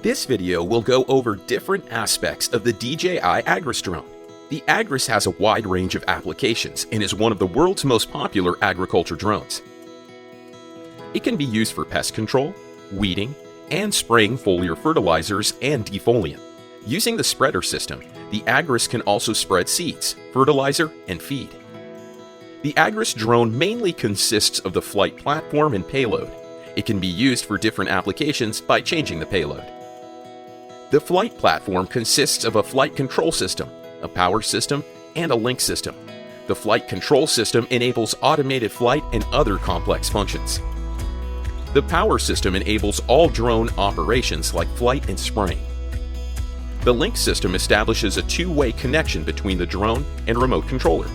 This video will go over different aspects of the DJI Agras drone. The Agras has a wide range of applications and is one of the world's most popular agriculture drones. It can be used for pest control, weeding, and spraying foliar fertilizers and defoliant. Using the spreader system, the Agras can also spread seeds, fertilizer, and feed. The Agras drone mainly consists of the flight platform and payload. It can be used for different applications by changing the payload. The flight platform consists of a flight control system, a power system, and a link system. The flight control system enables automated flight and other complex functions. The power system enables all drone operations like flight and spraying. The link system establishes a two-way connection between the drone and remote controller.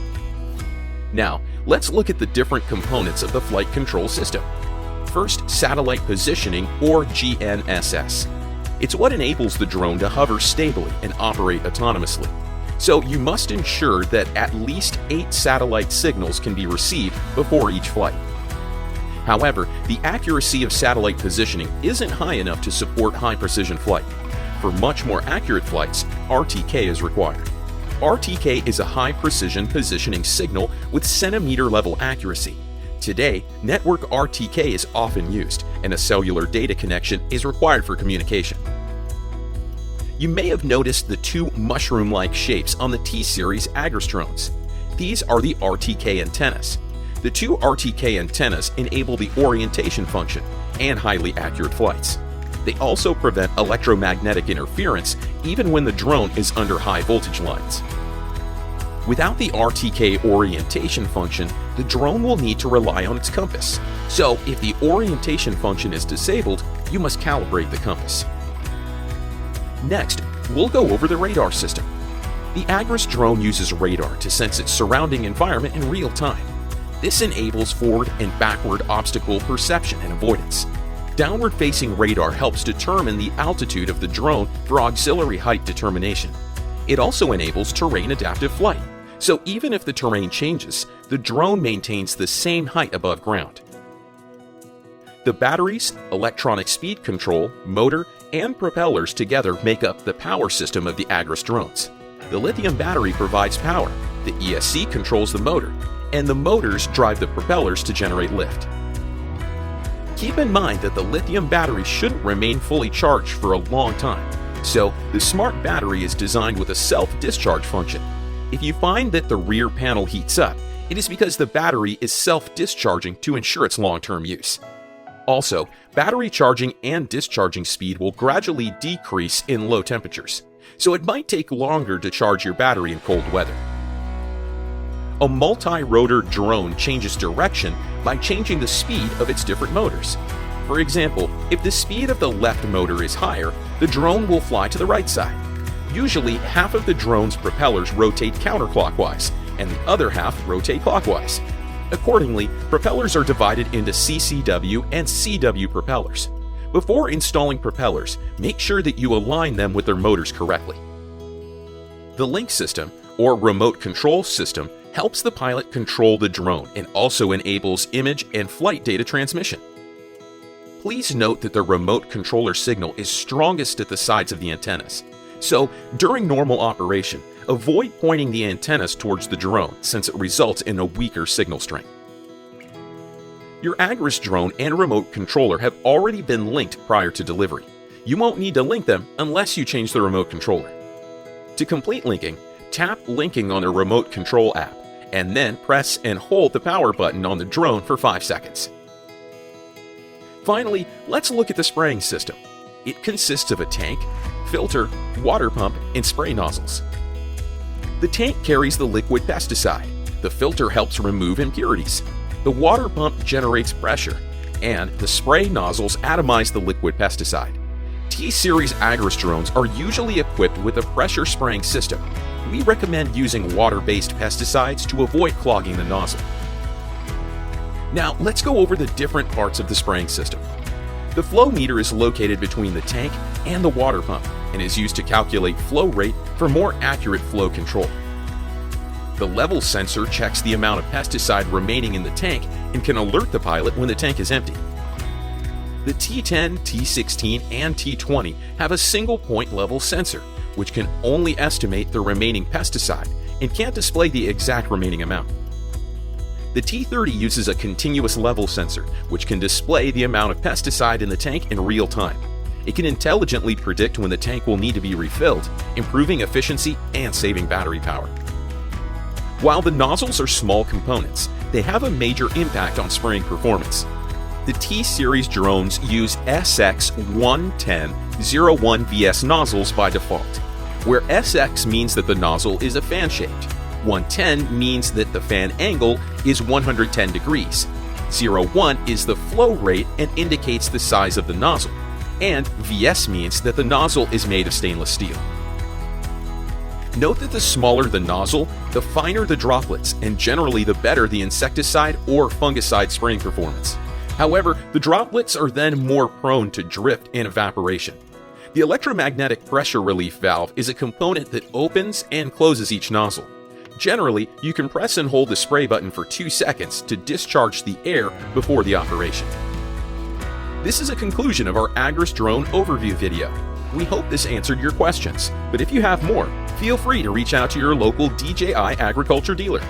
Now, let's look at the different components of the flight control system. First, satellite positioning, or GNSS. It's what enables the drone to hover stably and operate autonomously. So you must ensure that at least 8 satellite signals can be received before each flight. However, the accuracy of satellite positioning isn't high enough to support high-precision flight. For much more accurate flights, RTK is required. RTK is a high-precision positioning signal with centimeter-level accuracy. Today, network RTK is often used, and a cellular data connection is required for communication. You may have noticed the two mushroom-like shapes on the T-Series Agras drones. These are the RTK antennas. The two RTK antennas enable the orientation function and highly accurate flights. They also prevent electromagnetic interference even when the drone is under high voltage lines. Without the RTK orientation function, the drone will need to rely on its compass. So, if the orientation function is disabled, you must calibrate the compass. Next, we'll go over the radar system. The Agras drone uses radar to sense its surrounding environment in real time. This enables forward and backward obstacle perception and avoidance. Downward-facing radar helps determine the altitude of the drone for auxiliary height determination. It also enables terrain-adaptive flight. So even if the terrain changes, the drone maintains the same height above ground. The batteries, electronic speed control, motor, and propellers together make up the power system of the Agras drones. The lithium battery provides power, the ESC controls the motor, and the motors drive the propellers to generate lift. Keep in mind that the lithium battery shouldn't remain fully charged for a long time, so the smart battery is designed with a self-discharge function. If you find that the rear panel heats up, it is because the battery is self-discharging to ensure its long-term use. Also, battery charging and discharging speed will gradually decrease in low temperatures, so it might take longer to charge your battery in cold weather. A multi-rotor drone changes direction by changing the speed of its different motors. For example, if the speed of the left motor is higher, the drone will fly to the right side. Usually, half of the drone's propellers rotate counterclockwise, and the other half rotate clockwise. Accordingly, propellers are divided into CCW and CW propellers. Before installing propellers, make sure that you align them with their motors correctly. The link system, or remote control system, helps the pilot control the drone and also enables image and flight data transmission. Please note that the remote controller signal is strongest at the sides of the antennas. So, during normal operation, avoid pointing the antennas towards the drone since it results in a weaker signal strength. Your Agras drone and remote controller have already been linked prior to delivery. You won't need to link them unless you change the remote controller. To complete linking, tap Linking on the remote control app, and then press and hold the power button on the drone for 5 seconds. Finally, let's look at the spraying system. It consists of a tank, filter, water pump, and spray nozzles. The tank carries the liquid pesticide. The filter helps remove impurities. The water pump generates pressure, and the spray nozzles atomize the liquid pesticide. T-Series Agras drones are usually equipped with a pressure spraying system. We recommend using water-based pesticides to avoid clogging the nozzle. Now, let's go over the different parts of the spraying system. The flow meter is located between the tank and the water pump and is used to calculate flow rate for more accurate flow control. The level sensor checks the amount of pesticide remaining in the tank and can alert the pilot when the tank is empty. The T10, T16, and T20 have a single point level sensor, which can only estimate the remaining pesticide and can't display the exact remaining amount. The T30 uses a continuous level sensor, which can display the amount of pesticide in the tank in real time. It can intelligently predict when the tank will need to be refilled, improving efficiency and saving battery power. While the nozzles are small components, they have a major impact on spraying performance. The T-Series drones use SX110-01VS nozzles by default, where SX means that the nozzle is a fan-shaped, 110 means that the fan angle is 110 degrees, 01 is the flow rate and indicates the size of the nozzle, and VS means that the nozzle is made of stainless steel. Note that the smaller the nozzle, the finer the droplets, and generally the better the insecticide or fungicide spraying performance. However, the droplets are then more prone to drift and evaporation. The electromagnetic pressure relief valve is a component that opens and closes each nozzle. Generally, you can press and hold the spray button for 2 seconds to discharge the air before the operation. This is a conclusion of our Agras drone overview video. We hope this answered your questions, but if you have more, feel free to reach out to your local DJI Agriculture dealer.